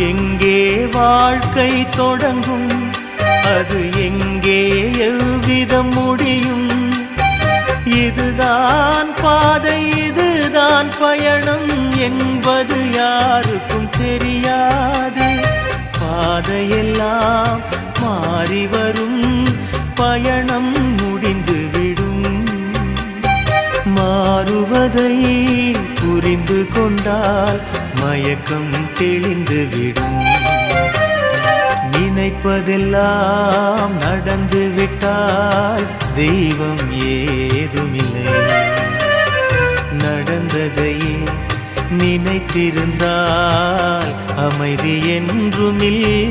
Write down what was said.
எங்கே வாழ்க்கை தொடங்கும், அது எங்கே எவ்விதம் முடியும்? இதுதான் பாதை, இதுதான் பயணம் என்பது யாருக்கும் தெரியாது. பாதையெல்லாம் மாறி வரும், பயணம் முடிந்துவிடும். மாறுவதை புரிந்து கொண்டால் மயக்கம் தெளிந்துவிடும். நினைப்பதெல்லாம் நடந்துவிட்டால் தெய்வம் ஏதுமில்லை. நடந்ததையே நினைத்திருந்தால் அமைதி என்றுமில்லை.